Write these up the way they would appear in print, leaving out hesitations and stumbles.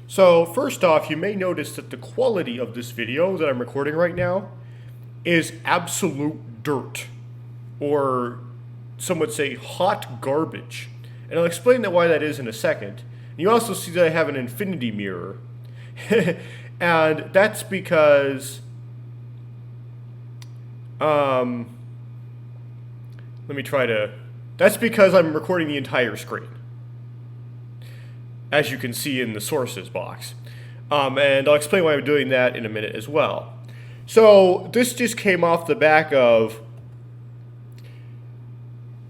So first off, you may notice that the quality of this video that I'm recording right now is absolute dirt, or some would say hot garbage. And I'll explain why that is in a second. You also see that I have an infinity mirror. And that's because, that's because I'm recording the entire screen, as you can see in the sources box. And I'll explain why I'm doing that in a minute as well. So this just came off the back of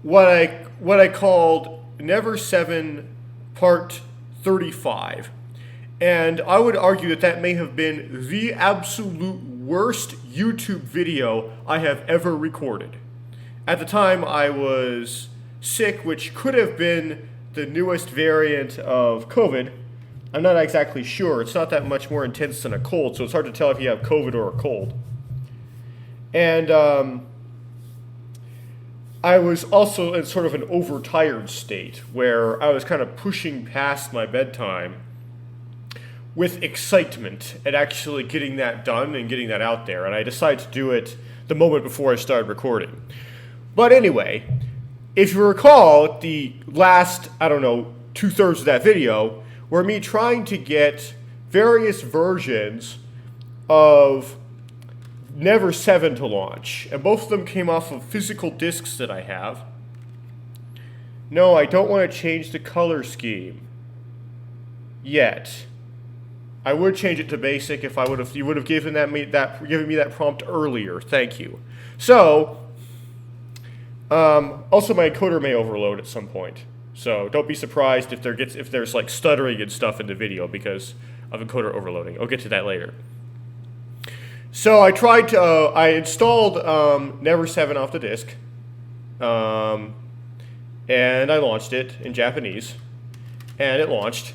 what I called Never7 Part 35. And I would argue that that may have been the absolute worst YouTube video I have ever recorded. At the time I was sick, which could have been the newest variant of COVID. I'm not exactly sure. It's not that much more intense than a cold, so it's hard to tell if you have COVID or a cold. And I was also in sort of an overtired state where I was kind of pushing past my bedtime with excitement at actually getting that done and getting that out there. And I decided to do it the moment before I started recording. But anyway, if you recall, the last, 2/3 of that video were me trying to get various versions of Never7 to launch. And both of them came off of physical disks that I have. No, I don't want to change the color scheme yet. I would change it to basic if you would have given me that prompt earlier. Thank you. So, also my encoder may overload at some point. So don't be surprised if there's like stuttering and stuff in the video because of encoder overloading. I'll get to that later. So I installed Never7 off the disk, and I launched it in Japanese, and it launched.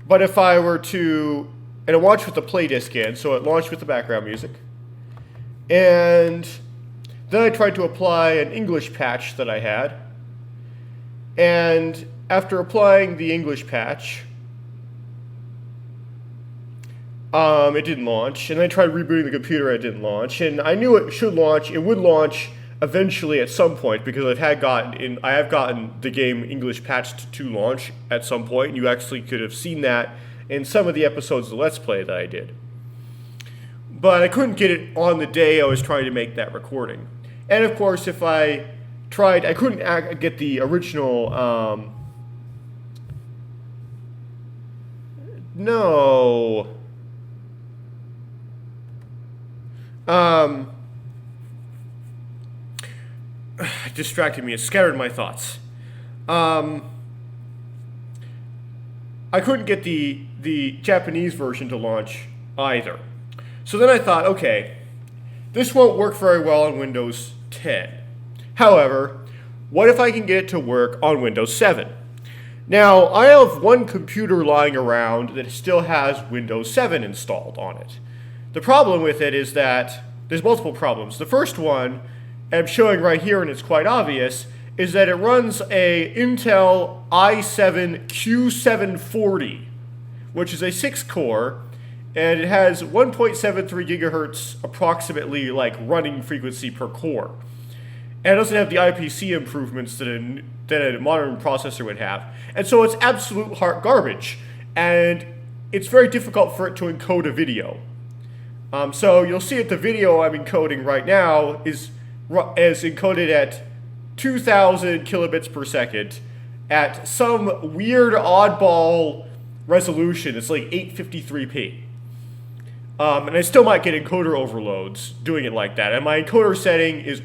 But if I were to, and it launched with the play disc in, so it launched with the background music. And then I tried to apply an English patch that I had. And after applying the English patch, it didn't launch. And then I tried rebooting the computer, it didn't launch. And I knew it should launch, it would launch eventually at some point, because I have gotten the game English patched to launch at some point. You actually could have seen that in some of the episodes of the Let's Play that I did. But I couldn't get it on the day I was trying to make that recording. And of course, if I tried, I couldn't get the original, no. Distracted me. It scattered my thoughts. I couldn't get the Japanese version to launch either. So then I thought, okay, this won't work very well on Windows 10. However, what if I can get it to work on Windows 7? Now, I have one computer lying around that still has Windows 7 installed on it. The problem with it is that there's multiple problems. The first one, I'm showing right here, and it's quite obvious, is that it runs a Intel i7 Q740, which is a 6-core, and it has 1.73 gigahertz approximately running frequency per core. And it doesn't have the IPC improvements that a modern processor would have. And so it's absolute hard garbage, and it's very difficult for it to encode a video. So you'll see that the video I'm encoding right now is encoded at 2,000 kilobits per second at some weird oddball resolution. It's like 853p. And I still might get encoder overloads doing it like that. And my encoder setting is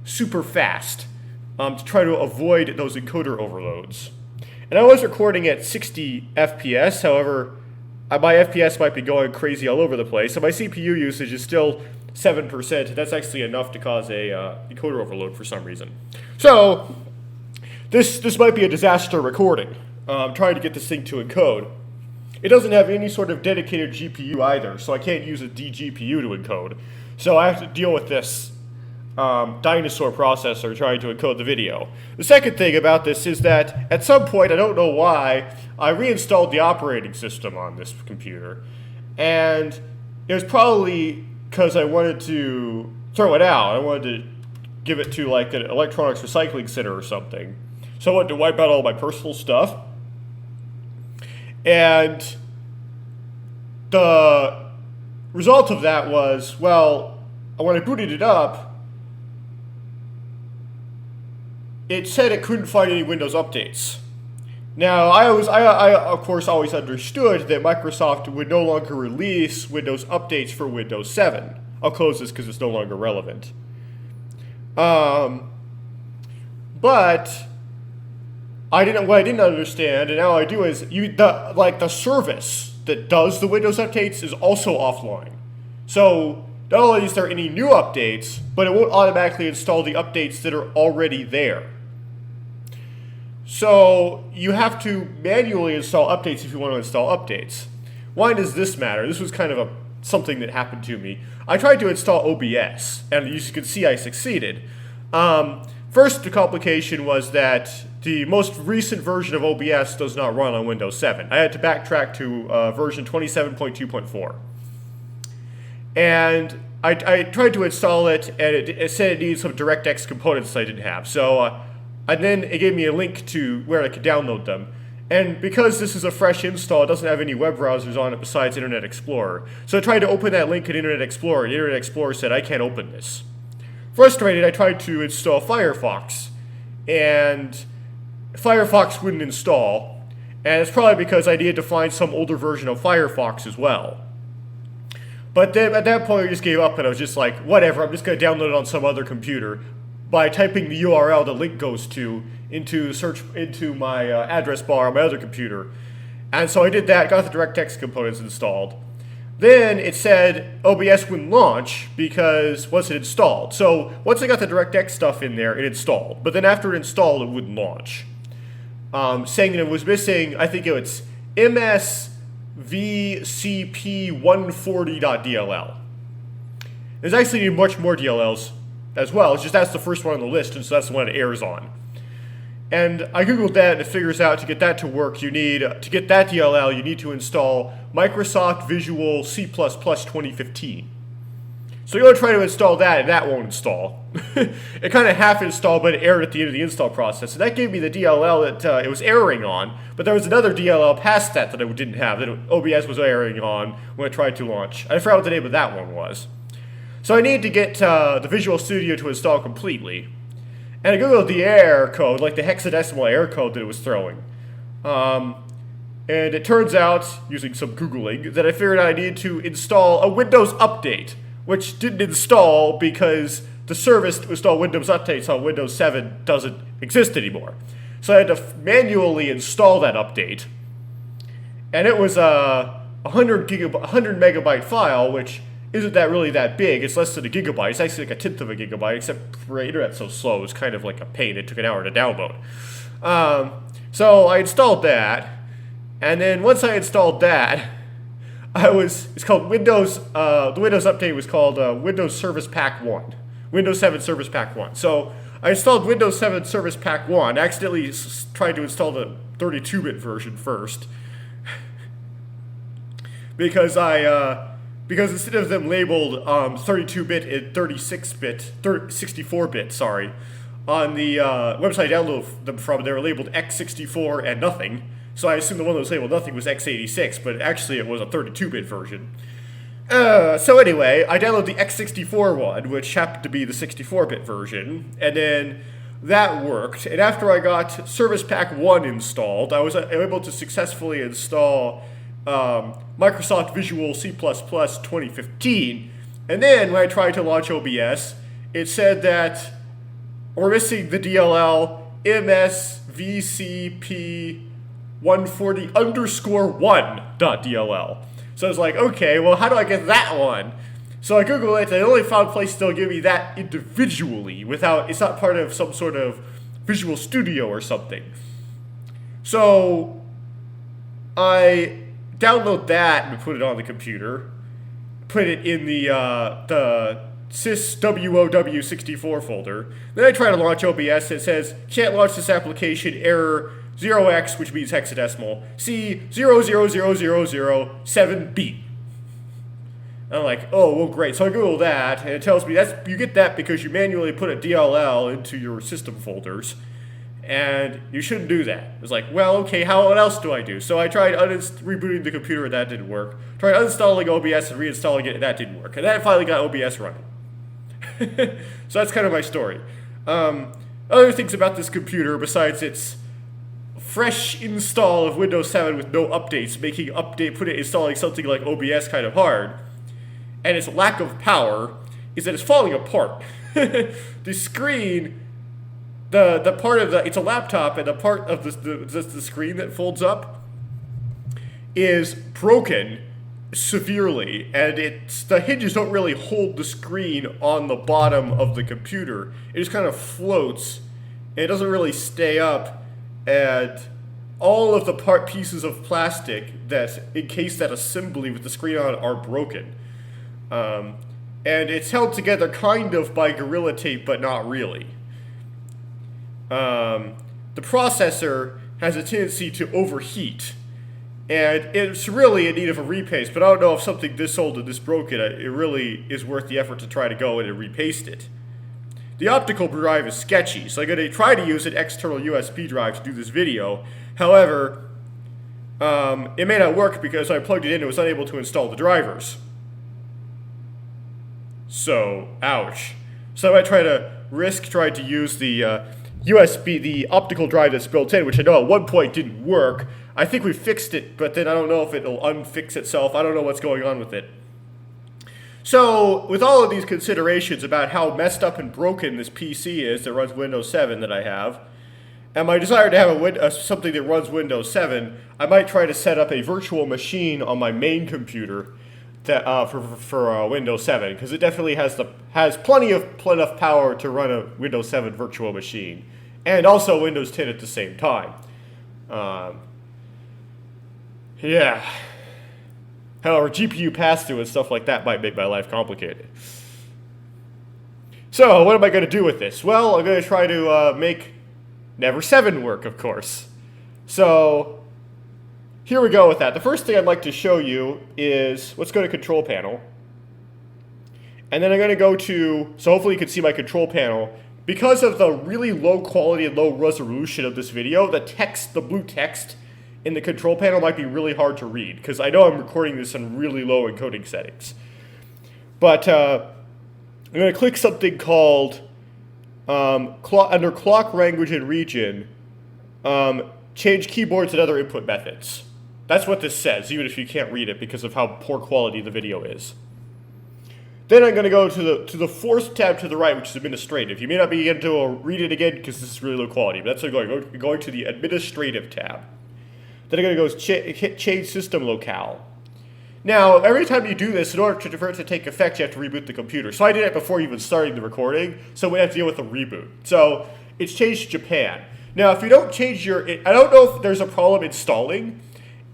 super fast to try to avoid those encoder overloads. And I was recording at 60 FPS, however, my FPS might be going crazy all over the place. So my CPU usage is still 7%. That's actually enough to cause a encoder overload for some reason. So this might be a disaster recording. I'm trying to get this thing to encode. It doesn't have any sort of dedicated GPU either, so I can't use a DGPU to encode. So I have to deal with this dinosaur processor trying to encode the video. The second thing about this is that at some point, I don't know why, I reinstalled the operating system on this computer. And it was probably because I wanted to throw it out. I wanted to give it to like an electronics recycling center or something. So I wanted to wipe out all my personal stuff. And the result of that was, well, when I booted it up, it said it couldn't find any Windows updates. Now, I of course always understood that Microsoft would no longer release Windows updates for Windows 7. I'll close this because it's no longer relevant. But what I didn't understand, and now I do, is the service that does the Windows updates is also offline. So not only is there any new updates, but it won't automatically install the updates that are already there. So you have to manually install updates if you want to install updates. Why does this matter? This was kind of something that happened to me. I tried to install OBS, and as you can see, I succeeded. First, the complication was that the most recent version of OBS does not run on Windows 7. I had to backtrack to version 27.2.4. And I tried to install it, and it said it needed some DirectX components I didn't have. So, and then it gave me a link to where I could download them. And because this is a fresh install, it doesn't have any web browsers on it besides Internet Explorer. So I tried to open that link in Internet Explorer, and Internet Explorer said, I can't open this. Frustrated, I tried to install Firefox, and Firefox wouldn't install. And it's probably because I needed to find some older version of Firefox as well. But then at that point, I just gave up, and I was just like, whatever, I'm just going to download it on some other computer by typing the URL the link goes to into my address bar on my other computer. And so I did that, got the DirectX components installed. Then it said OBS wouldn't launch because once it installed. So once I got the DirectX stuff in there, it installed. But then after it installed, it wouldn't launch. Saying that it was missing, I think it was msvcp140.dll. There's actually much more DLLs as well. It's just that's the first one on the list, and so that's the one it airs on. And I googled that, and it figures out to get that to work, to get that DLL, you need to install Microsoft Visual C++ 2015. So you're going to try to install that, and that won't install. It kind of half installed, but it errored at the end of the install process. And that gave me the DLL that it was erroring on, but there was another DLL past that I didn't have, that OBS was erroring on when I tried to launch. I forgot what the name of that one was. So I needed to get the Visual Studio to install completely. And I googled the error code, like the hexadecimal error code that it was throwing. And it turns out, using some Googling, that I figured out I needed to install a Windows update, which didn't install because the service to install Windows updates on Windows 7 doesn't exist anymore. So I had to manually install that update. And it was a 100 megabyte file, which isn't really that big. It's less than a gigabyte. It's actually like a tenth of a gigabyte, except for the internet's so slow, it's kind of like a pain. It took an hour to download. So I installed that, and then once I installed that, it's called Windows, the Windows update was called Windows Service Pack 1. Windows 7 Service Pack 1. So I installed Windows 7 Service Pack 1, accidentally tried to install the 32-bit version first, because instead of them labeled 32-bit and 36-bit, 64-bit, sorry, on the website I downloaded them from, they were labeled x64 and nothing. So I assumed the one that was labeled nothing was x86, but actually it was a 32-bit version. So anyway, I downloaded the x64 one, which happened to be the 64-bit version, and then that worked. And after I got Service Pack 1 installed, I was able to successfully install Microsoft Visual C++ 2015. And then when I tried to launch OBS, it said that we're missing the DLL msvcp140_1.dll. So I was like, okay, well, how do I get that one? So I Googled it, and the only found place that'll give me that individually it's not part of some sort of Visual Studio or something. So I download that and put it on the computer, put it in the syswow64 folder. Then I try to launch OBS. It says, can't launch this application, error 0x, which means hexadecimal, C00007B. I'm like, oh, well, great. So I Google that, and it tells me you get that because you manually put a DLL into your system folders, and you shouldn't do that. It's like, well, okay, what else do I do? So I tried rebooting the computer, and that didn't work. Tried uninstalling OBS and reinstalling it, and that didn't work. And then I finally got OBS running. So that's kind of my story. Other things about this computer, besides its fresh install of Windows 7 with no updates, installing something like OBS kind of hard, and its lack of power, is that it's falling apart. The screen, the part of it's a laptop, and the part of the screen that folds up is broken severely, and the hinges don't really hold the screen on the bottom of the computer. It just kind of floats, and it doesn't really stay up, and all of the pieces of plastic that encase that assembly with the screen on are broken. And it's held together kind of by Gorilla Tape, but not really. The processor has a tendency to overheat, and it's really in need of a repaste, but I don't know if something this old and this broken, it really is worth the effort to try to go in and repaste it. The optical drive is sketchy, so I'm going to try to use an external USB drive to do this video. However, it may not work because when I plugged it in, it was unable to install the drivers. So, ouch. So I might try to try to use the the optical drive that's built in, which I know at one point didn't work. I think we fixed it, but then I don't know if it'll unfix itself. I don't know what's going on with it. So, with all of these considerations about how messed up and broken this PC is that runs Windows 7 that I have, and my desire to have something that runs Windows 7, I might try to set up a virtual machine on my main computer that, for Windows 7, because it definitely has enough power to run a Windows 7 virtual machine, and also Windows 10 at the same time. Yeah. However, GPU pass-through and stuff like that might make my life complicated. So, what am I going to do with this? Well, I'm going to try to make Never7 work, of course. So, here we go with that. The first thing I'd like to show you is, let's go to Control Panel. And then I'm going to go to, so hopefully you can see my Control Panel. Because of the really low quality and low resolution of this video, the blue text in the Control Panel might be really hard to read, because I know I'm recording this on really low encoding settings. But I'm going to click something called, under Clock Language and Region, change keyboards and other input methods. That's what this says, even if you can't read it because of how poor quality the video is. Then I'm going to go to the fourth tab to the right, which is Administrative. You may not be able to read it again because this is really low quality, but that's going to the Administrative tab. Then I'm going to go hit Change System Locale. Now, every time you do this, in order for it to take effect, you have to reboot the computer. So I did it before even starting the recording, so we have to deal with a reboot. So it's changed to Japan. Now, if you don't change I don't know if there's a problem installing.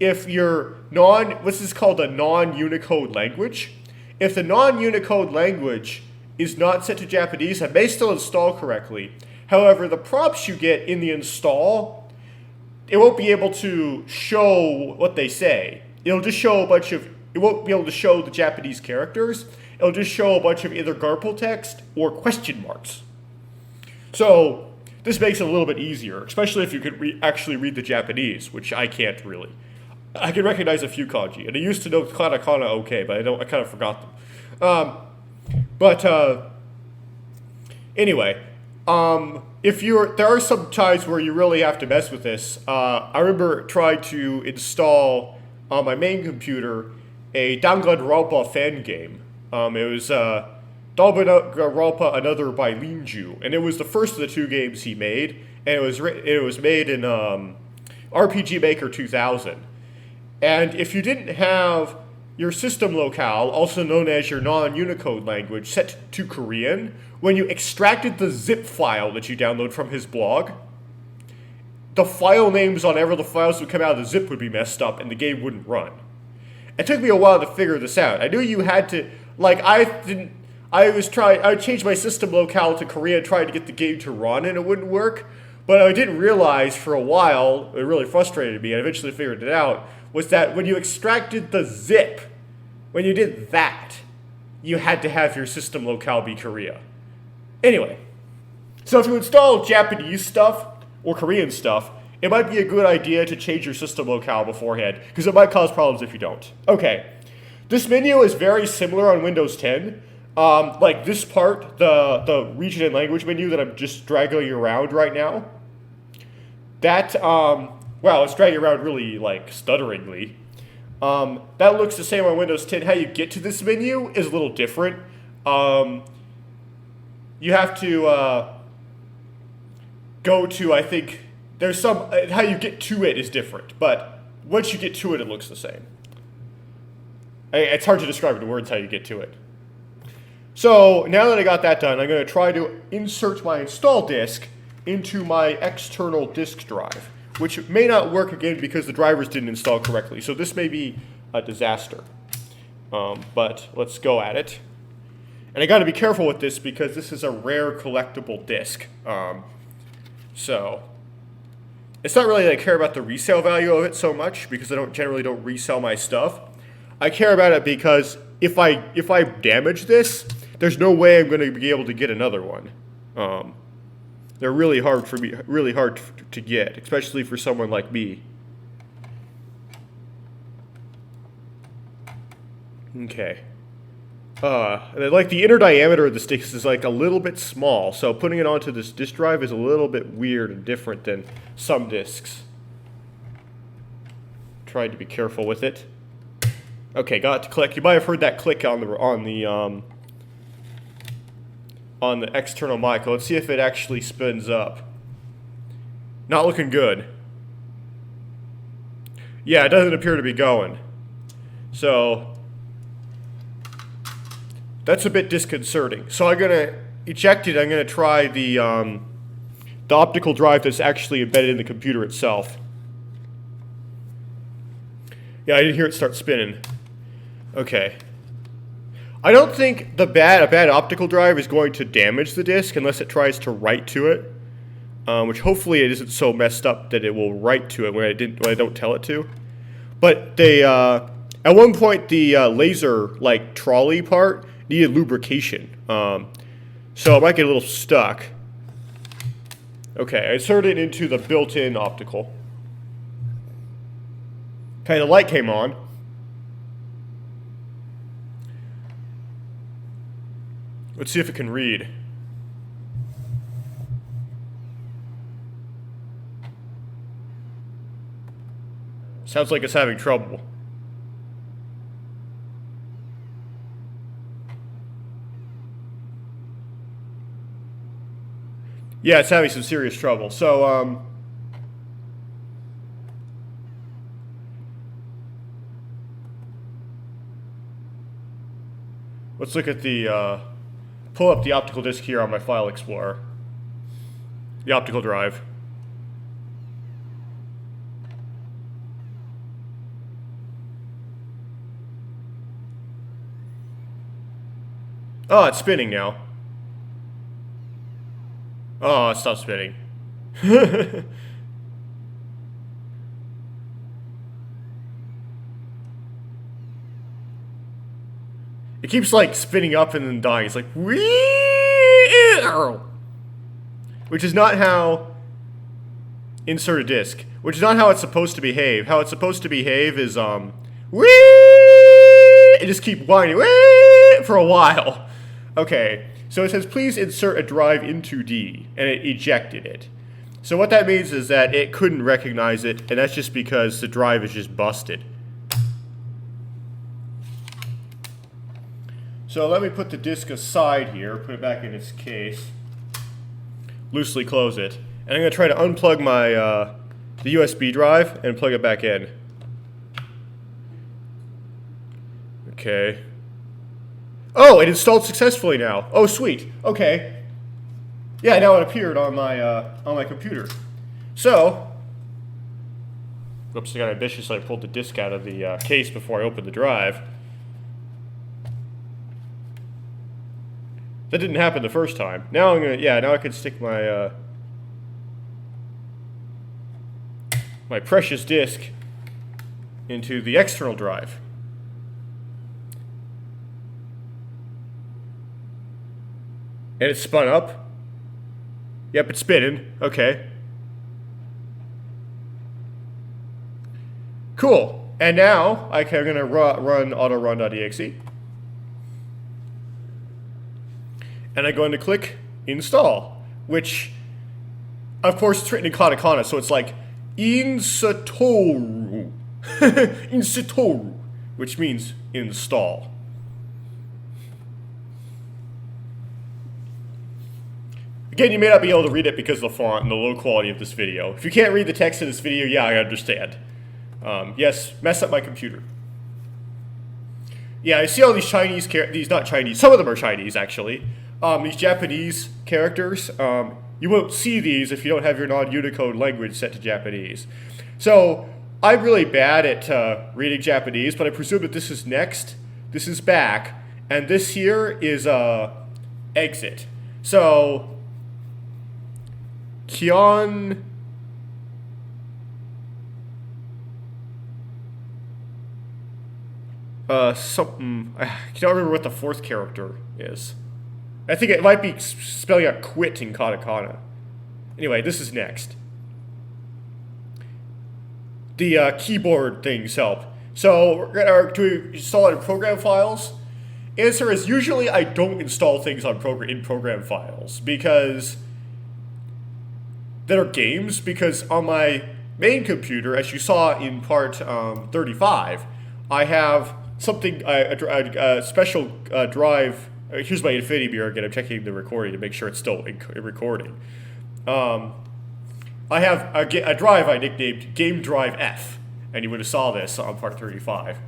If your this is called a non-Unicode language. If the non-Unicode language is not set to Japanese, it may still install correctly. However, the prompts you get in the install, it won't be able to show what they say. It'll just show it won't be able to show the Japanese characters. It'll just show a bunch of either garble text or question marks. So this makes it a little bit easier, especially if you could actually read the Japanese, which I can't really. I can recognize a few kanji, and I used to know katakana okay, but I kind of forgot them. Anyway, there are some times where you really have to mess with this. I remember trying to install on my main computer a Danganronpa fan game. It was Danganronpa Another by Linju, and it was the first of the two games he made, and it was made in RPG Maker 2000. And if you didn't have your system locale, also known as your non-Unicode language, set to Korean, when you extracted the zip file that you download from his blog, the file names on ever the files that would come out of the zip would be messed up and the game wouldn't run. It took me a while to figure this out. I knew you had to, I changed my system locale to Korea and tried to get the game to run, and it wouldn't work. But I didn't realize for a while, it really frustrated me, I eventually figured it out, was that when you extracted the zip, when you did that, you had to have your system locale be Korea. Anyway, so if you install Japanese stuff or Korean stuff, it might be a good idea to change your system locale beforehand, because it might cause problems if you don't. Okay, this menu is very similar on Windows 10. Like this part, the region and language menu that I'm just dragging around right now, that, well, it's dragging around really, like, stutteringly. That looks the same on Windows 10. How you get to this menu is a little different. You have to go to, I think, there's some, how you get to it is different, but once you get to it, it looks the same. It's hard to describe in words how you get to it. So now that I got that done, I'm going to try to insert my install disk into my external disk drive, which may not work again because the drivers didn't install correctly. So this may be a disaster, but let's go at it. And I got to be careful with this because this is a rare collectible disk. So it's not really that I care about the resale value of it so much because I generally don't resell my stuff. I care about it because if I damage this, there's no way I'm going to be able to get another one. They're really hard to get, especially for someone like me. Okay. And like the inner diameter of the sticks is like a little bit small, so putting it onto this disk drive is a little bit weird and different than some disks. Tried to be careful with it. Okay, got it to click. You might have heard that click on the external mic. Let's see if it actually spins up. Not looking good. Yeah, it doesn't appear to be going. So that's a bit disconcerting. So I'm gonna eject it. I'm gonna try the optical drive that's actually embedded in the computer itself. Yeah, I didn't hear it start spinning. Okay. I don't think a bad optical drive is going to damage the disk unless it tries to write to it, which hopefully it isn't so messed up that it will write to it when I don't tell it to. But they at one point the laser like trolley part needed lubrication, so it might get a little stuck. Okay, I inserted it into the built-in optical. Okay, the light came on. Let's see if it can read. Sounds like it's having trouble. Yeah, it's having some serious trouble. So, let's look at the, pull up the optical disk here on my file explorer. The optical drive. Oh, it's spinning now. Oh, it stopped spinning. It keeps like spinning up and then dying. It's like which is not how insert a disk. Which is not how it's supposed to behave. How it's supposed to behave is it just keep whining for a while. Okay, so it says please insert a drive into D, and it ejected it. So what that means is that it couldn't recognize it, and that's just because the drive is just busted. So let me put the disk aside here, put it back in its case, loosely close it, and I'm going to try to unplug my the USB drive and plug it back in. Okay. Oh, it installed successfully now. Oh, sweet. Okay. Yeah, now it appeared on my computer. So, oops, I got ambitious. I pulled the disk out of the case before I opened the drive. That didn't happen the first time. Now I'm gonna, yeah, now I can stick my my precious disk into the external drive. And it's spun up. Yep, it's spinning. Okay. Cool. And now I'm going to run autorun.exe. And I'm going to click install, which, of course, it's written in katakana, so it's like insatoru. Insatoru, which means install. Again, you may not be able to read it because of the font and the low quality of this video. If you can't read the text of this video, yeah, I understand. Yes, mess up my computer. Yeah, I see all these Chinese these not Chinese, some of them are Chinese actually. These Japanese characters, you won't see these if you don't have your non-Unicode language set to Japanese. So, I'm really bad at reading Japanese, but I presume that this is next, this is back, and this here is exit. So, Kion... something... I can't remember what the fourth character is. I think it might be spelling out quit in katakana. Anyway, this is next. The keyboard things help. So, do we install it in program files? Answer is usually I don't install things on in program files because that are games, because on my main computer, as you saw in part 35, I have something, a special drive. Here's my Infinity Mirror again. I'm checking the recording to make sure it's still recording. I have a drive I nicknamed Game Drive F, and you would have saw this on part 35,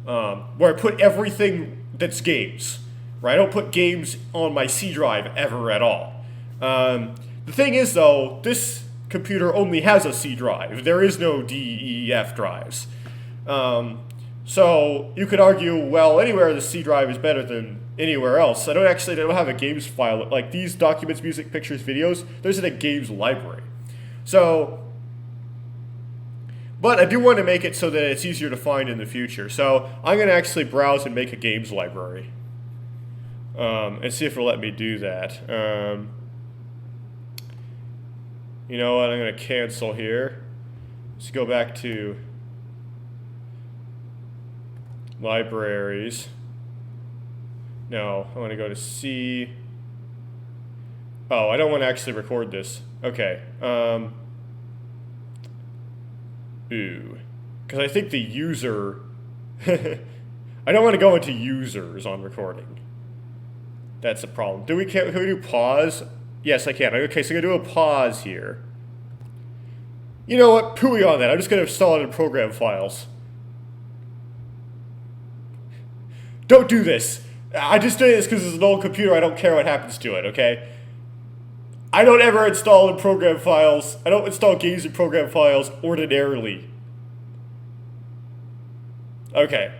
where I put everything that's games. Right? I don't put games on my C drive ever at all. The thing is, though, this computer only has a C drive. There is no D, E, F drives. So you could argue, well, anywhere the C drive is better than anywhere else. I don't have a games file. Like these documents, music, pictures, videos, there's in a games library. So, but I do want to make it so that it's easier to find in the future. So I'm going to actually browse and make a games library. And see if it'll let me do that. You know what, I'm going to cancel here. Let's go back to libraries. No, I want to go to C. Oh, I don't want to actually record this. Okay. Ooh. Because I think the user... I don't want to go into users on recording. That's the problem. Can we do pause? Yes, I can. Okay, so I'm going to do a pause here. You know what? Pooey on that. I'm just going to install it in program files. Don't do this. I just did this because it's an old computer. I don't care what happens to it, okay? I don't ever install in program files. I don't install games in program files ordinarily. Okay.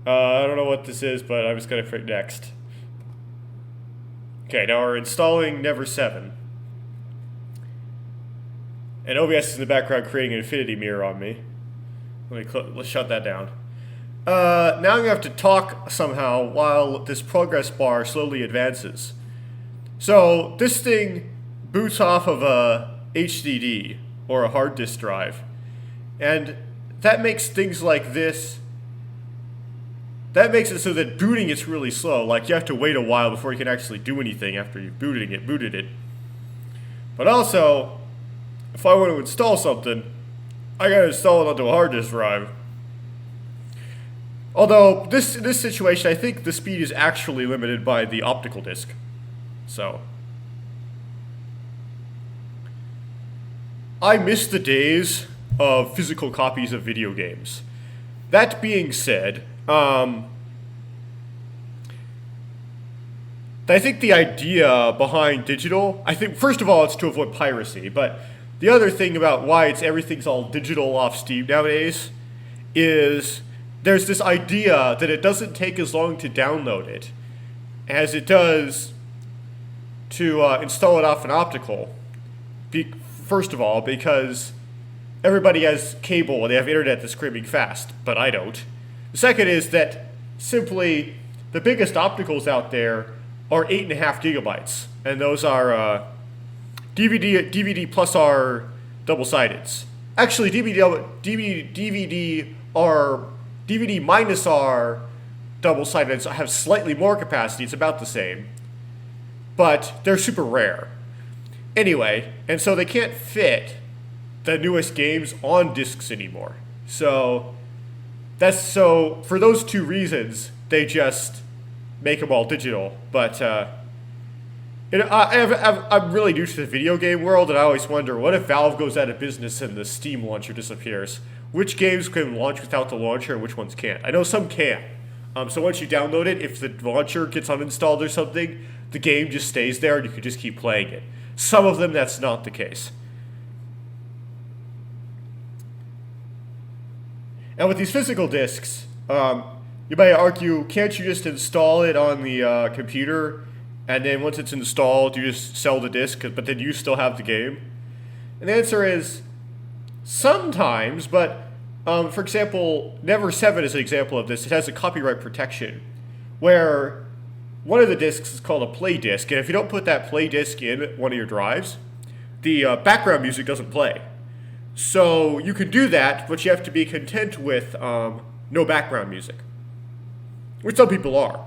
I don't know what this is, but I'm just going to click next. Okay, now we're installing Never7. And OBS is in the background creating an infinity mirror on me. Let's shut that down. Now I'm going to have to talk somehow while this progress bar slowly advances. So this thing boots off of a HDD, or a hard disk drive. And that makes things like this... That makes it so that booting is really slow. Like, you have to wait a while before you can actually do anything after you've booted it. But also, if I want to install something, I gotta install it onto a hard disk drive. Although, in this situation, I think the speed is actually limited by the optical disk. So. I miss the days of physical copies of video games. That being said, I think the idea behind digital, I think, first of all, it's to avoid piracy, but the other thing about why everything's all digital off Steam nowadays is there's this idea that it doesn't take as long to download it as it does to install it off an optical. First of all, because everybody has cable and they have internet that's screaming fast, but I don't. The second is that simply the biggest opticals out there are 8.5 gigabytes, and those are DVD plus R double-sideds. Actually, DVD minus R double-sided have slightly more capacity. It's about the same, but they're super rare. Anyway, and so they can't fit the newest games on discs anymore. So for those two reasons, they just make them all digital. But I'm really new to the video game world, and I always wonder, what if Valve goes out of business and the Steam launcher disappears? Which games can launch without the launcher and which ones can't? I know some can. So once you download it, if the launcher gets uninstalled or something, the game just stays there and you can just keep playing it. Some of them, that's not the case. And with these physical discs, you might argue, can't you just install it on the computer, and then once it's installed, you just sell the disc, but then you still have the game? And the answer is sometimes, but for example, Never7 is an example of this. It has a copyright protection where one of the discs is called a play disc, and if you don't put that play disc in one of your drives, the background music doesn't play. So you can do that, but you have to be content with no background music, which some people are.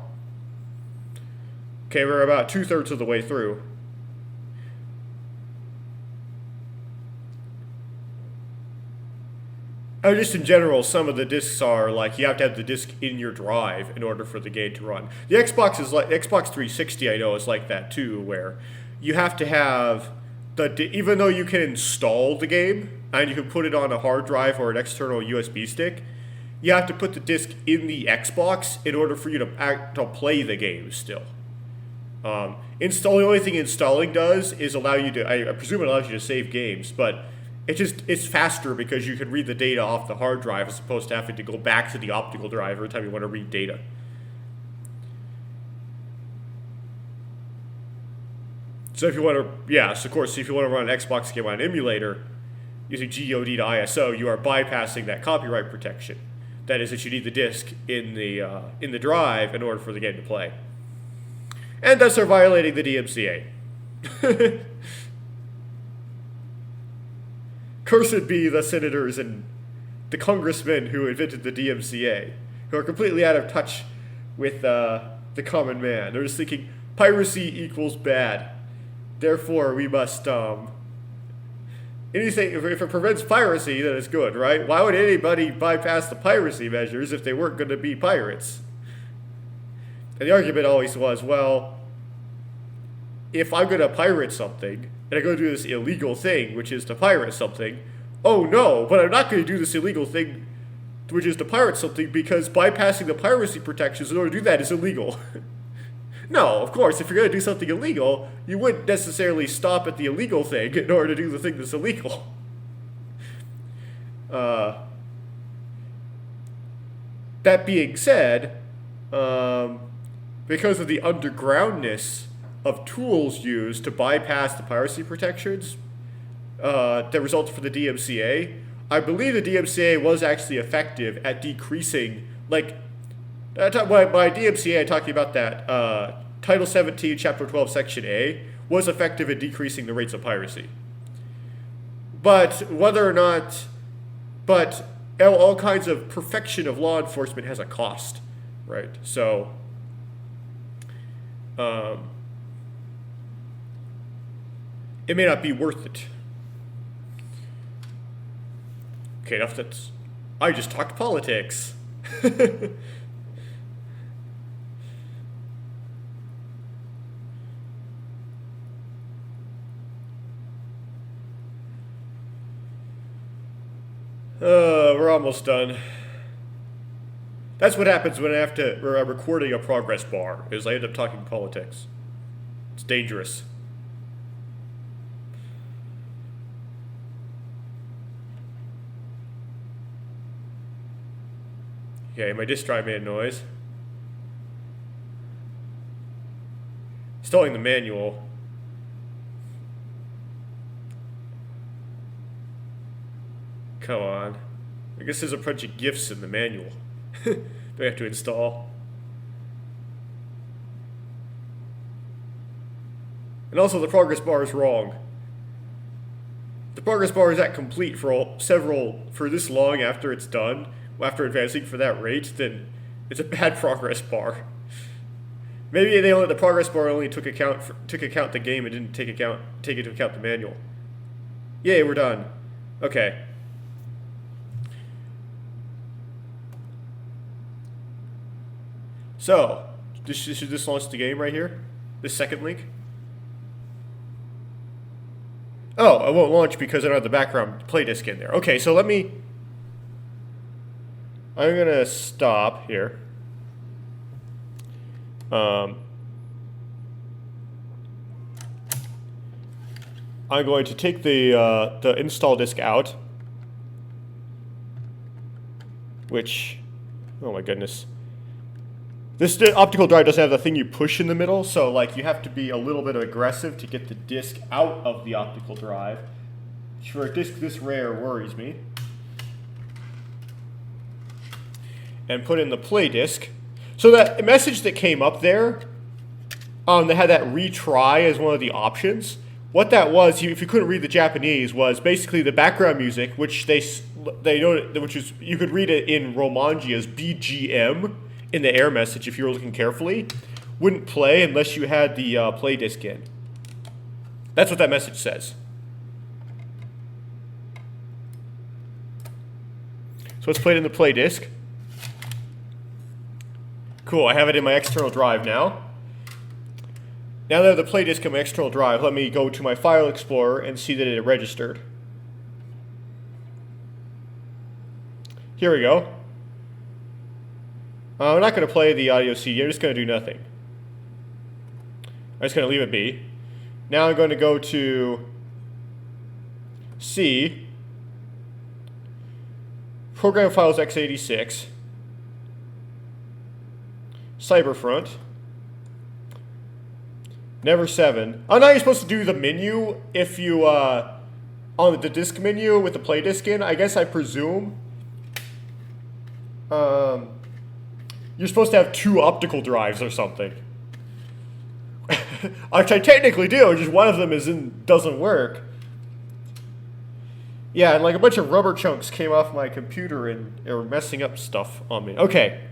Okay, we're about 2/3 of the way through. Just in general, some of the discs are like you have to have the disc in your drive in order for the game to run. The Xbox 360, I know, is like that too, where you have to have even though you can install the game and you can put it on a hard drive or an external USB stick, you have to put the disc in the Xbox in order for you to play the game still. The only thing installing does is allow you to, I presume it allows you to save games, but it's faster because you can read the data off the hard drive as opposed to having to go back to the optical drive every time you want to read data. So if you want to, of course, if you want to run an Xbox game on an emulator using GOD to ISO, you are bypassing that copyright protection. That is, that you need the disk in the drive in order for the game to play, and thus are violating the DMCA. Cursed be the senators and the congressmen who invented the DMCA, who are completely out of touch with the common man. They're just thinking piracy equals bad. Therefore, we must anything if it prevents piracy, then it's good, right? Why would anybody bypass the piracy measures if they weren't going to be pirates? And the argument always was, well, if I'm going to pirate something, and I'm going to do this illegal thing, which is to pirate something, oh no, but I'm not going to do this illegal thing, which is to pirate something, because bypassing the piracy protections in order to do that is illegal. No, of course, if you're going to do something illegal, you wouldn't necessarily stop at the illegal thing in order to do the thing that's illegal. That being said, because of the undergroundness of tools used to bypass the piracy protections that resulted from the DMCA, I believe the DMCA was actually effective at decreasing, by DMCA I'm talking about that Title 17, Chapter 12, Section A, was effective at decreasing the rates of piracy. But all kinds of perfection of law enforcement has a cost, right? So, it may not be worth it. Okay, enough that's... I just talked politics. We're almost done. That's what happens when I'm recording a progress bar, is I end up talking politics. It's dangerous. Okay, my disk drive made a noise. Installing the manual. Come on. I guess there's a bunch of GIFs in the manual. Do I have to install? And also the progress bar is wrong. The progress bar is at complete for this long after it's done, after advancing for that rate, then it's a bad progress bar. Maybe the progress bar only took account the game and didn't take into account the manual. Yay, we're done. Okay. So, should this launch the game right here? This second link? Oh, it won't launch because I don't have the background play disk in there. Okay, so I'm gonna stop here. I'm going to take the install disk out, which, oh my goodness. This optical drive doesn't have the thing you push in the middle, so like you have to be a little bit aggressive to get the disk out of the optical drive. Which for a disk this rare worries me. And put in the play disk. So that message that came up there, that had that retry as one of the options. What that was, if you couldn't read the Japanese, was basically the background music, which they noted, which is you could read it in Romanji as BGM. In the error message, if you were looking carefully, wouldn't play unless you had the play disk in. That's what that message says. So let's play it in the play disk. Cool, I have it in my external drive now. Now that I have the play disk in my external drive, let me go to my file explorer and see that it registered. Here we go. I'm not going to play the audio CD, I'm just going to do nothing. I'm just going to leave it be. Now I'm going to go to C, Program Files x86, Cyberfront, Never7. Oh, now you're supposed to do the menu if you, on the disk menu with the play disk in, I guess I presume. You're supposed to have 2 optical drives or something. Which I technically do, just one of them doesn't work. Yeah, and like a bunch of rubber chunks came off my computer and are messing up stuff on me. Okay.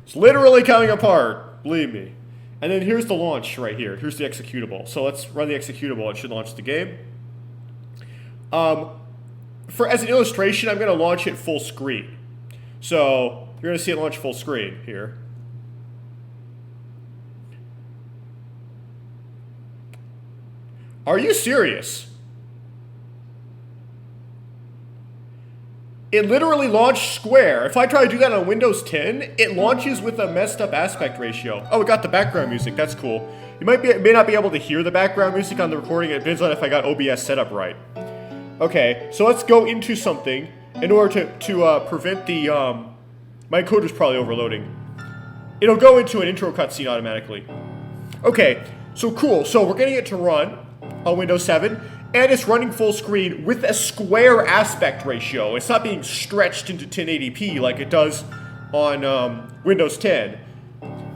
It's literally coming apart, believe me. And then here's the launch right here. Here's the executable. So let's run the executable. It should launch the game. As an illustration, I'm going to launch it full screen. So you're going to see it launch full screen here. Are you serious? It literally launched square. If I try to do that on Windows 10, it launches with a messed up aspect ratio. Oh, it got the background music. That's cool. You may not be able to hear the background music on the recording. It depends on if I got OBS set up right. Okay, so let's go into something in order to prevent the... my encoder's probably overloading. It'll go into an intro cutscene automatically. Okay, so cool. So we're getting it to run on Windows 7, and it's running full screen with a square aspect ratio. It's not being stretched into 1080p like it does on Windows 10.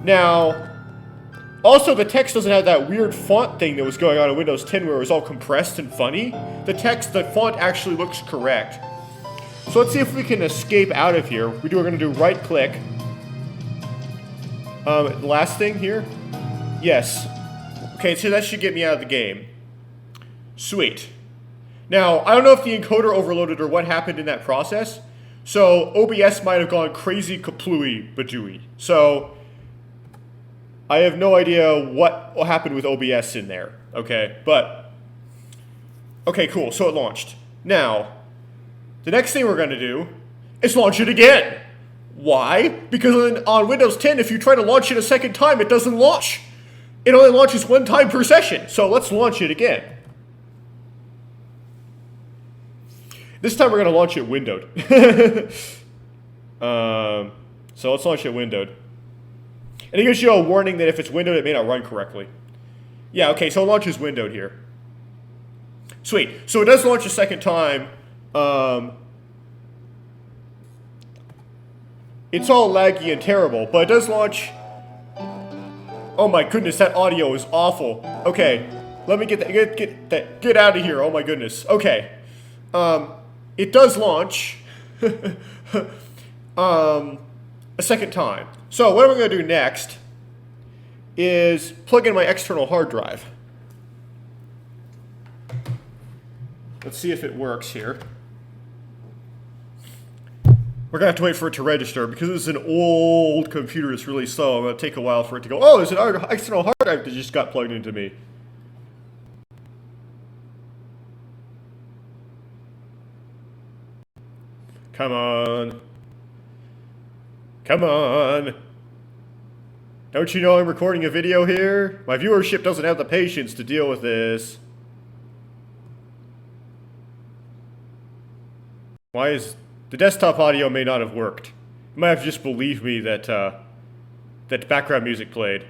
Now, also the text doesn't have that weird font thing that was going on in Windows 10 where it was all compressed and funny. The font actually looks correct. So let's see if we can escape out of here. We're going to do right click. Last thing here. Yes. Okay, so that should get me out of the game. Sweet. Now, I don't know if the encoder overloaded or what happened in that process. So OBS might have gone crazy kaplooey badooey. So I have no idea what happened with OBS in there. Okay, but okay, cool. So it launched. Now, the next thing we're going to do is launch it again. Why? Because on Windows 10, if you try to launch it a second time, it doesn't launch. It only launches one time per session. So let's launch it again. This time we're going to launch it windowed. So let's launch it windowed. And it gives you a warning that if it's windowed, it may not run correctly. Yeah, okay, so it launches windowed here. Sweet. So it does launch a second time. It's all laggy and terrible, but it does launch. Oh my goodness, that audio is awful. Okay, let me get that. Get out of here. Oh my goodness. Okay. It does launch a second time. So what I'm going to do next is plug in my external hard drive. Let's see if it works here. We're going to have to wait for it to register because this is an old computer. It's really slow. I'm going to take a while for it to go, oh, there's an external hard drive that just got plugged into me. Come on. Come on. Don't you know I'm recording a video here? My viewership doesn't have the patience to deal with this. Why is... The desktop audio may not have worked. You might have to just believe me that, that background music played.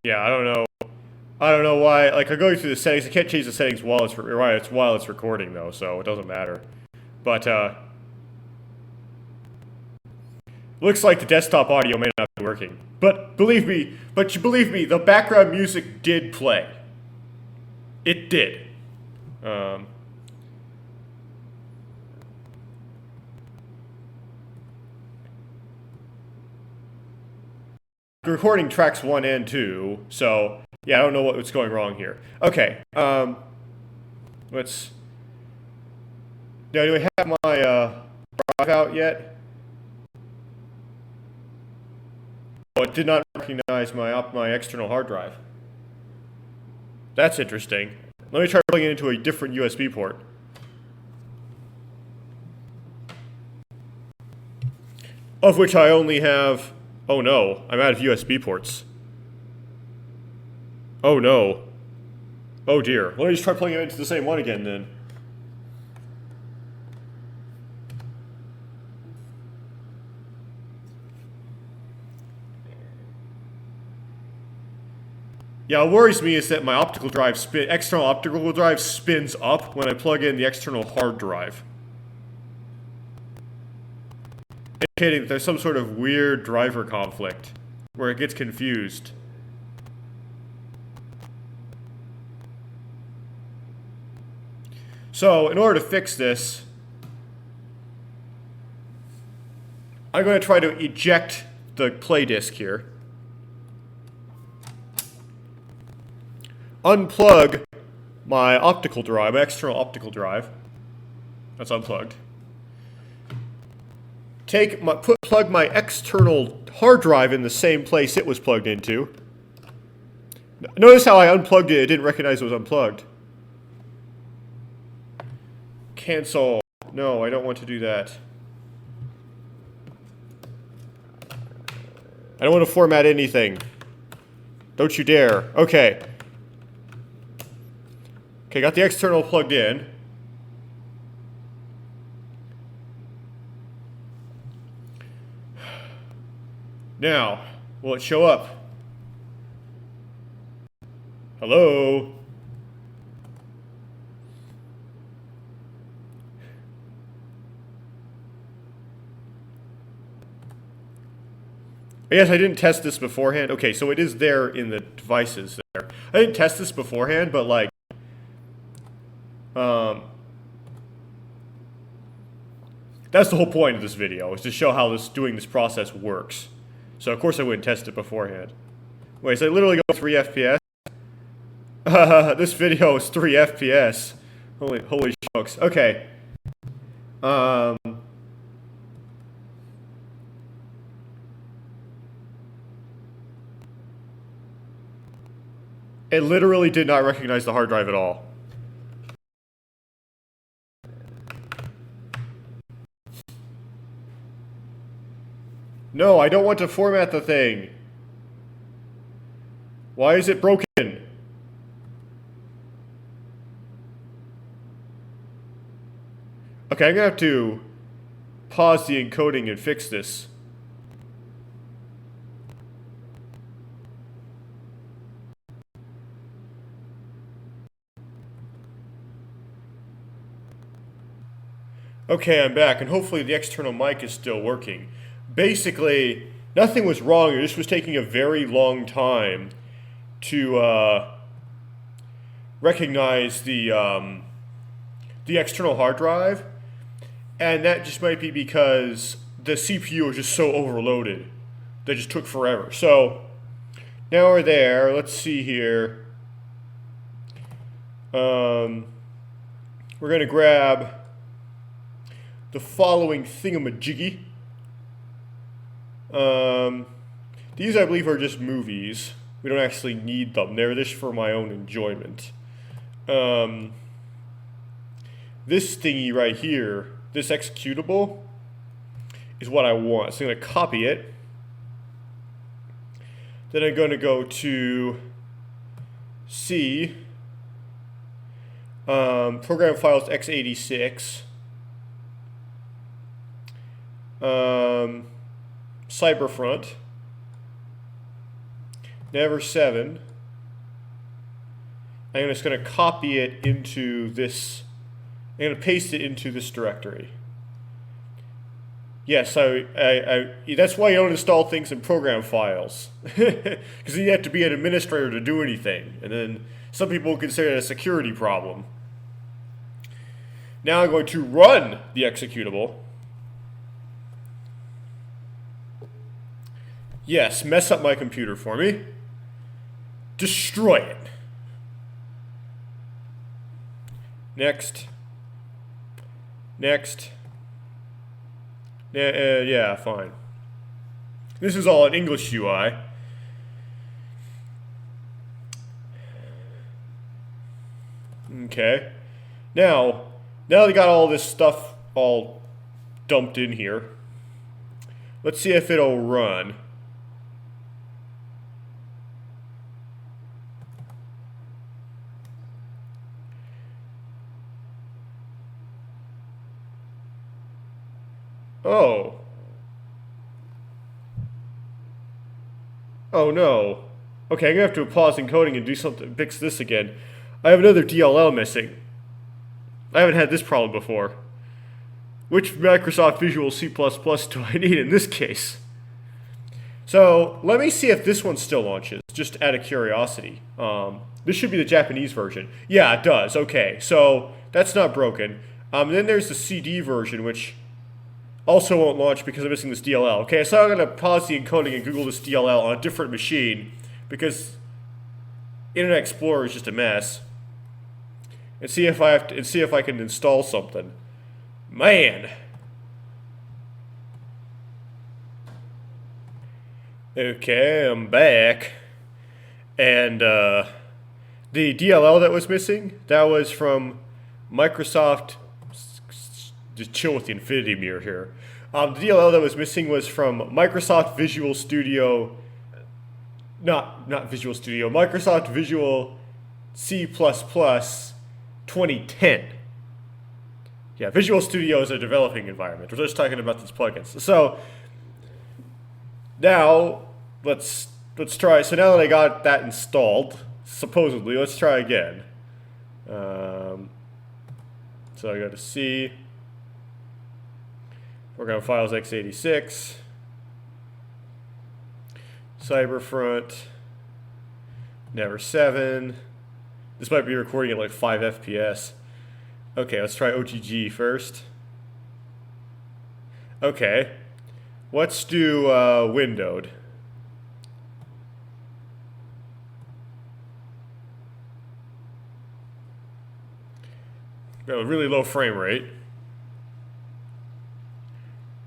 Yeah, I don't know. I don't know why. Like, I'm going through the settings. I can't change the settings while it's recording, though, so it doesn't matter. But, looks like the desktop audio may not be working. But believe me, the background music did play. It did. The recording tracks 1 and 2, so yeah, I don't know what's going wrong here. Okay, let's... Now, do I have my drive out yet? Oh, it did not recognize my external hard drive. That's interesting. Let me try plugging it into a different USB port. Of which I only have... Oh no, I'm out of USB ports. Oh no. Oh dear. Let me just try plugging it into the same one again then. Yeah, what worries me is that my external optical drive spins up when I plug in the external hard drive. Indicating that there's some sort of weird driver conflict where it gets confused. So, in order to fix this, I'm going to try to eject the play disk here. Unplug my optical drive, my external optical drive. That's unplugged. Plug my external hard drive in the same place it was plugged into. Notice how I unplugged it, it didn't recognize it was unplugged. Cancel. No, I don't want to do that. I don't want to format anything. Don't you dare. Okay. Okay, got the external plugged in. Now, will it show up? Hello? Yes, I didn't test this beforehand. Okay, so it is there in the devices there. I didn't test this beforehand, but like, that's the whole point of this video, is to show how doing this process works. So of course I wouldn't test it beforehand. Wait, so I literally go 3 FPS? This video is 3 FPS. Holy smokes. Okay. It literally did not recognize the hard drive at all. No, I don't want to format the thing. Why is it broken? Okay, I'm gonna have to pause the encoding and fix this. Okay, I'm back, and hopefully the external mic is still working. Basically, nothing was wrong. This was taking a very long time to recognize the external hard drive, and that just might be because the CPU was just so overloaded that it just took forever. So now we're there. Let's see here. We're going to grab the following thingamajiggy. These, I believe, are just movies. We don't actually need them. They're just for my own enjoyment. This thingy right here, this executable, is what I want. So I'm going to copy it. Then I'm going to go to C, program files x86, Cyberfront, Never7. I'm just going to copy it into this. I'm going to paste it into this directory. Yes, that's why you don't install things in program files. Because you have to be an administrator to do anything. And then some people consider it a security problem. Now I'm going to run the executable. Yes, mess up my computer for me. Destroy it. Next. Next. Yeah, fine. This is all in English UI. Okay. Now they got all this stuff all dumped in here. Let's see if it'll run. Oh. Oh no. Okay, I'm gonna have to pause encoding and do something, fix this again. I have another DLL missing. I haven't had this problem before. Which Microsoft Visual C++ do I need in this case? So let me see if this one still launches, just out of curiosity. This should be the Japanese version. Yeah, it does. Okay, so that's not broken. Then there's the CD version, which also won't launch because I'm missing this DLL. Okay, so I'm going to pause the encoding and Google this DLL on a different machine because Internet Explorer is just a mess. And see if I can install something. Man. Okay, I'm back. And the DLL that was missing, that was from Microsoft. Just chill with the infinity mirror here. The DLL that was missing was from Microsoft Visual Studio, not Visual Studio, Microsoft Visual C++ 2010. Yeah, Visual Studio is a developing environment. We're just talking about these plugins. So now let's try. So now that I got that installed, supposedly, let's try again. So I go to C. Program files x86, Cyberfront, Never7. This might be recording at like 5 FPS. Okay, let's try OTG first. Okay, let's do windowed. Got a really low frame rate.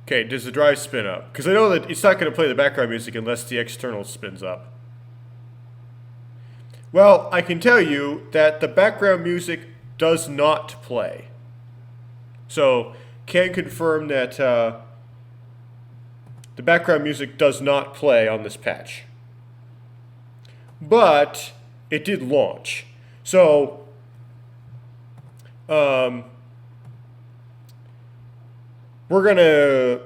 Okay, does the drive spin up? Because I know that it's not going to play the background music unless the external spins up. Well, I can tell you that the background music does not play. So, can confirm that the background music does not play on this patch. But it did launch. So, we're going to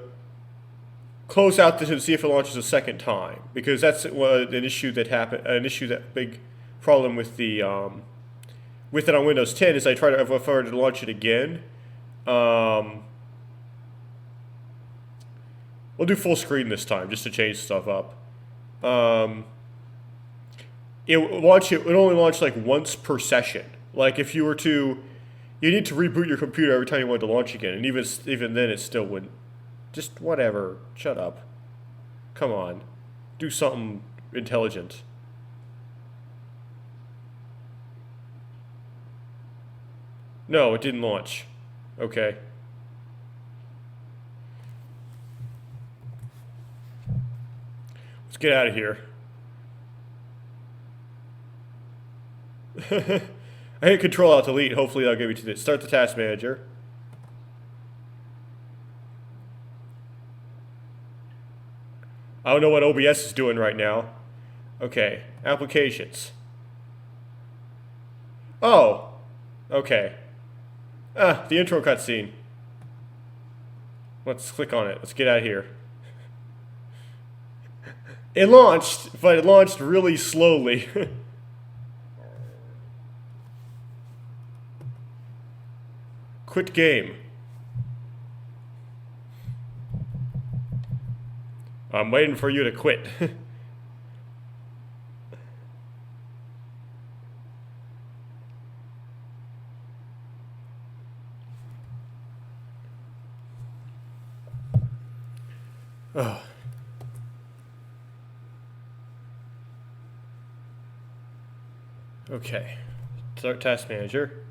close out this and see if it launches a second time, because that's an issue that happened. That big problem with the with it on Windows 10 is if I were to launch it again. We'll do full screen this time just to change stuff up. It would only launch like once per session. Like if you were to, you need to reboot your computer every time you wanted to launch again, and even then it still wouldn't. Just whatever. Shut up. Come on. Do something intelligent. No, it didn't launch. Okay. Let's get out of here. I hit Control-Alt-Delete. Hopefully that'll get me to this. Start the task manager. I don't know what OBS is doing right now. Okay, applications. Oh, okay. The intro cutscene. Let's click on it. Let's get out of here. It launched, but it launched really slowly. Quit game. I'm waiting for you to quit. Oh. Okay. Start task manager.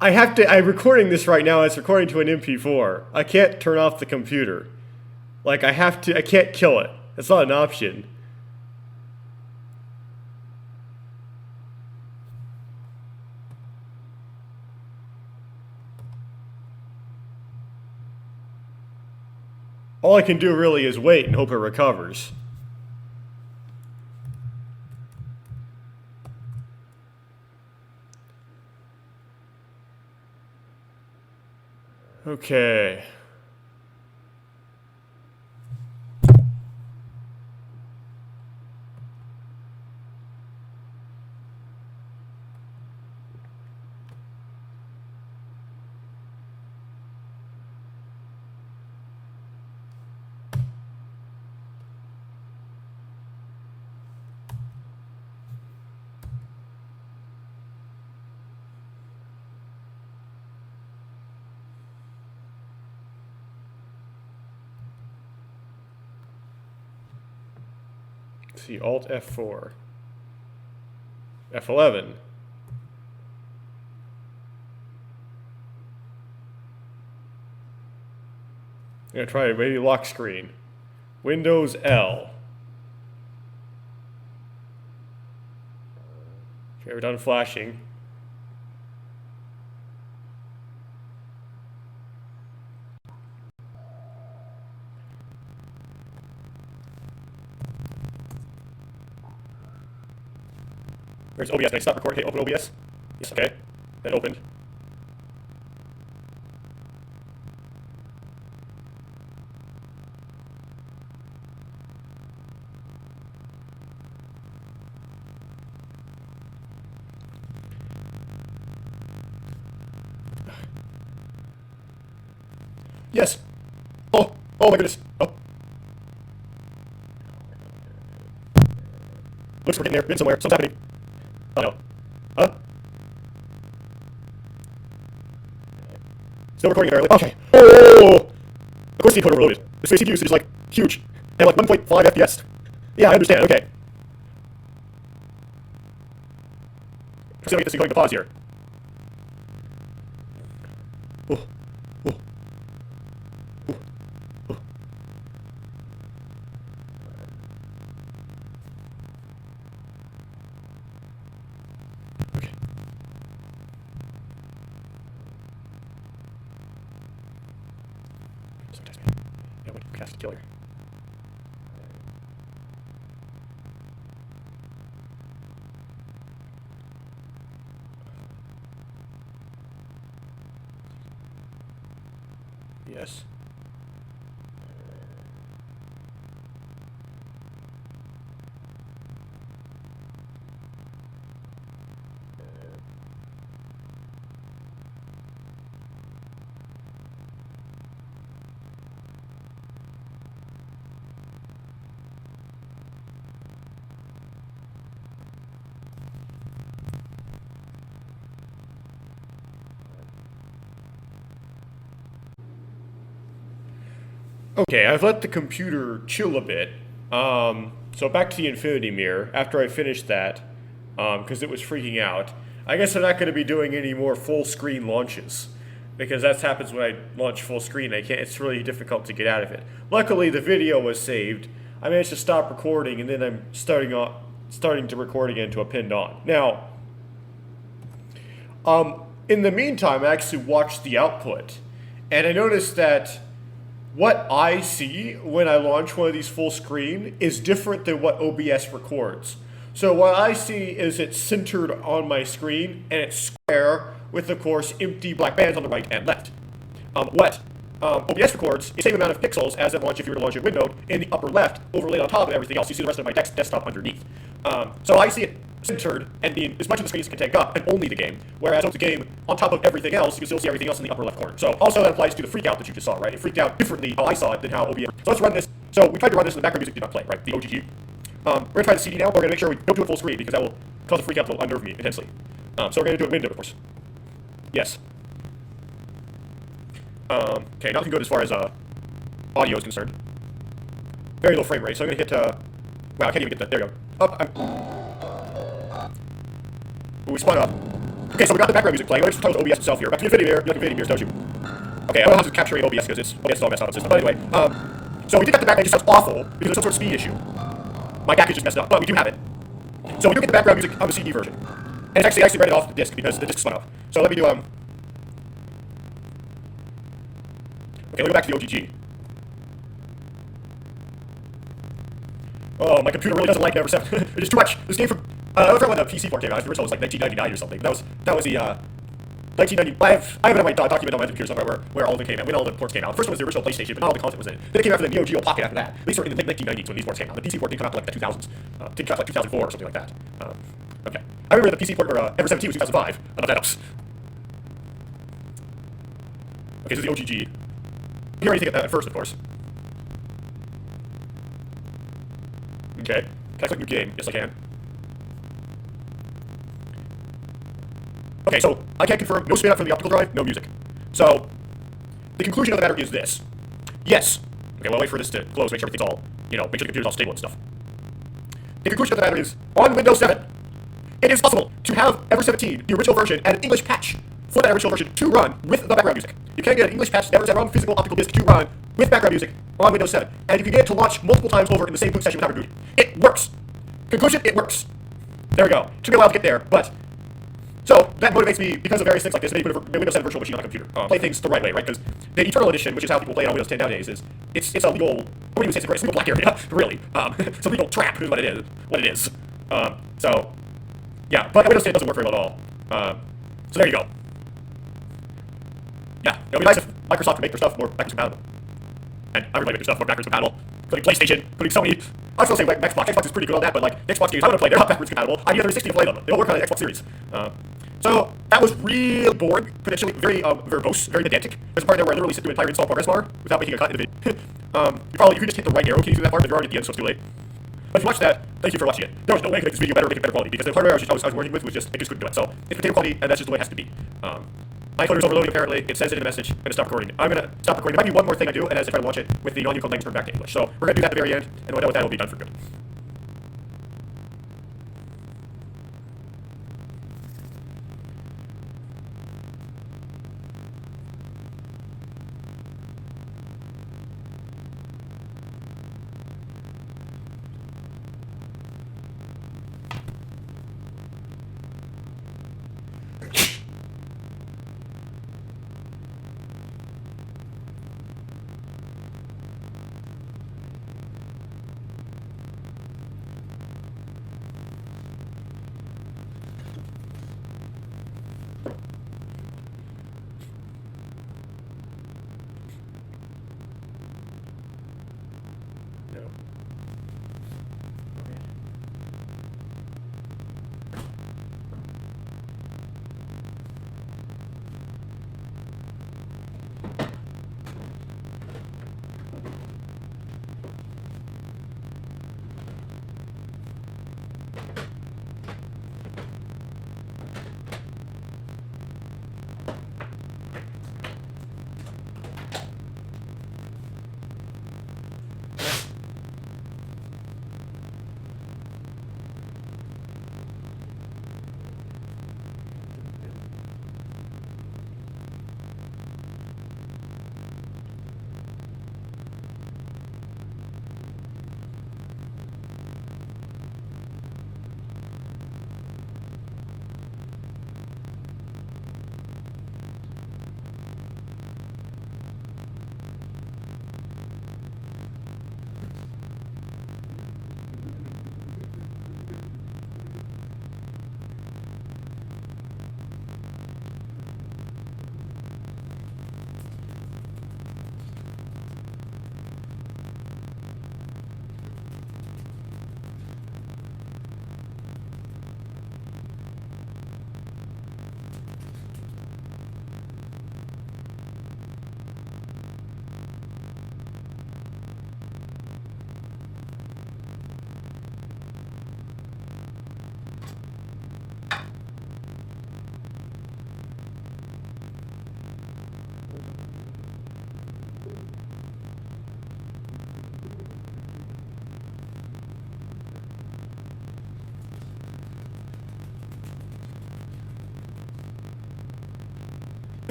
I'm recording this right now. It's recording to an MP4. I can't turn off the computer. Like, I can't kill it. It's not an option. All I can do really is wait and hope it recovers. Okay. See, Alt F4. F11. I'm gonna try maybe lock screen. Windows L. Okay, we're done flashing. Where's OBS? Can I stop recording? Hey, open OBS? Yes, okay. That opened. Yes. Oh my goodness. Oh. Looks we're getting there. We're in somewhere. Something's happening. Oh no. Huh? Still recording apparently. Okay. Oh! Of course the encoder overloaded. The CPU usage is like huge. And like 1.5 FPS. Yeah, I understand. Okay. Let's see if I get this thing going to pause here. Oh. Oh. Oh. Oh. Okay. Sometimes, yeah, Typecast killer. Yes. Okay, I've let the computer chill a bit. So back to the Infinity Mirror. After I finished that, because it was freaking out, I guess I'm not going to be doing any more full screen launches because that happens when I launch full screen. I can't. It's really difficult to get out of it. Luckily, the video was saved. I managed to stop recording, and then I'm starting to record again to a pinned on. Now, in the meantime, I actually watched the output, and I noticed that what I see when I launch one of these full screen is different than what OBS records. So what I see is it's centered on my screen and it's square with, of course, empty black bands on the right and left. What OBS records is the same amount of pixels as it launch if you were to launch a window in the upper left, overlaid on top of everything else. You see the rest of my desktop underneath. So I see it centered and being as much of the screen as it can take up, and only the game. Whereas on the game, on top of everything else, you can still see everything else in the upper left corner. So also that applies to the freak out that you just saw, right? It freaked out differently how I saw it than how OBS. So let's run this. So we tried to run this and the background music did not play, right? The OGG. We're gonna try the CD now. We're gonna make sure we don't do it full screen because that will cause a freak out that will unnerve me intensely. So we're gonna do it window, of course. Yes. Okay, nothing good as far as audio is concerned. Very low frame rate, so I'm gonna hit. Wow, I can't even get that. There we go. Up. Ooh, we spun up. Okay, so we got the background music playing. Let's tell OBS itself here. Back to the Infinity Mirror. You like Infinity Mirrors, don't you? Okay, I don't know how to capture OBS because OBS is all messed up on the system. But anyway, so we did get the background. It just sounds awful because there's some sort of speed issue. My package is messed up, but we do have it. So we do get the background music on the CD version, and it's actually read it off the disc because the disc spun off. So let me do Okay, let me go back to the OGG. Oh, my computer really doesn't like Never7. It is too much. This game from I was when the PC port came out. The original was like 1999 or something. That was the 1990. I have it on my document on my computer somewhere where all of them came out, when all the ports came out. The first one was the original PlayStation, but not all the content was in it. Then it came out for the Neo Geo Pocket after that. These were in the 1990s when these ports came out. The PC port didn't come out like the 2000s. Didn't come out like 2004 or something like that. Okay. I remember the PC port for Never7 was 2005. I don't know if that helps. Okay, this is the OGG. You hear anything at first, of course. Okay. Can I click new game? Yes, I can. Okay, so I can confirm no spin out from the optical drive, no music. So the conclusion of the matter is this. Yes. Okay, well, I'll wait for this to close, make sure everything's all, make sure the computer's all stable and stuff. The conclusion of the matter is, on Windows 7, it is possible to have Never7, the original version, and an English patch for that original version to run with the background music. You can get an English patch Never7 on physical optical disc to run with background music on Windows 7. And you can get it to launch multiple times over in the same boot session without rebooting. It works. Conclusion, it works. There we go. Took me a while to get there, but... So, that motivates me, because of various things like this, maybe put a Windows 7 virtual machine on a computer. Play things the right way, right? Because the Eternal Edition, which is how people play it on Windows 10 nowadays, is it's a legal, I wouldn't even say it's a legal black area, really. It's a legal trap is what it is. So, yeah, but Windows 10 doesn't work very well at all. So there you go. Yeah, it would be nice if Microsoft could make their stuff more backwards compatible. And everybody make their stuff more backwards compatible. Including PlayStation, including Sony. I was going to say like Xbox. Xbox is pretty good on that, but like Xbox games I want to play, they're not backwards compatible. I need a 360 to play them. They don't work on the Xbox Series. So that was really boring, potentially very verbose, very pedantic. There's a part there where I literally sit through an entire install progress bar without making a cut in the video. You could just hit the right arrow key through that part, but you're already at the end, so it's too late. But if you watch that, thank you for watching it. There was no way I could make this video better or make it better quality, because the hardware I was working with was just, it just couldn't do it. So it's potato quality, and that's just the way it has to be. My encoder's overloading apparently. It says it in the message. I'm going to stop recording. I'm going to stop recording. There might be one more thing I do, and that's if I launch it with the non-Unicode language turned back to English. So we're going to do that at the very end, and when I know what that will be done for good.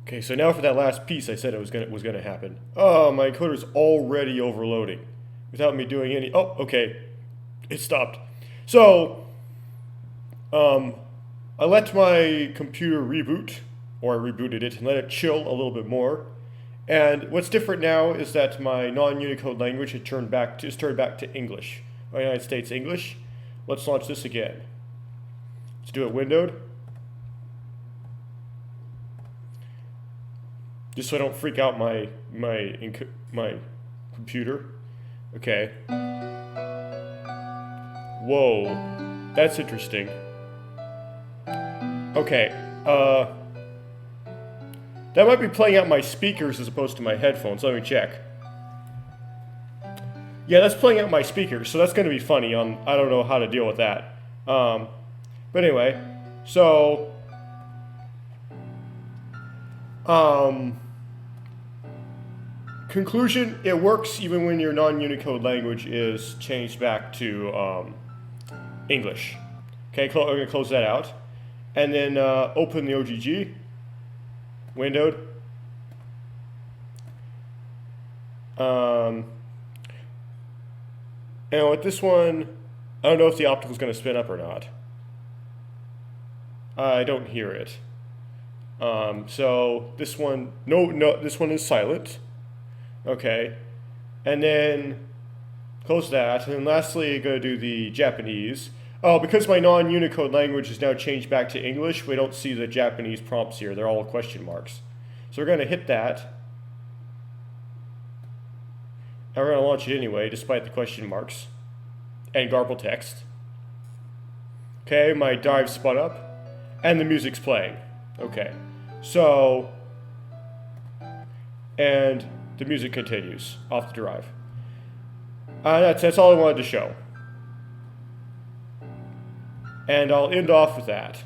Okay, so now for that last piece I said it was gonna happen. Oh, my encoder's already overloading without me doing any. Oh, okay, it stopped. So, I let my computer reboot, or I rebooted it and let it chill a little bit more. And what's different now is that my non-Unicode language had turned back to English, or United States English. Let's launch this again. Let's do it windowed. Just so I don't freak out my computer. Okay. Whoa, that's interesting. Okay, that might be playing out my speakers as opposed to my headphones. Let me check. Yeah, that's playing out my speakers, so that's going to be funny. I don't know how to deal with that. But anyway, so conclusion: it works even when your non-Unicode language is changed back to English. Okay, I'm going to close that out. And then open the OGG, windowed. And with this one, I don't know if the optical is going to spin up or not. I don't hear it. So this one, no, this one is silent. Okay, and then close that. And then lastly, I'm going to do the Japanese. Oh, because my non-Unicode language is now changed back to English, we don't see the Japanese prompts here. They're all question marks. So we're going to hit that. And we're going to launch it anyway, despite the question marks and garbled text. Okay, my drive spun up, and the music's playing. Okay, so, and the music continues off the drive. That's all I wanted to show. And I'll end off with that.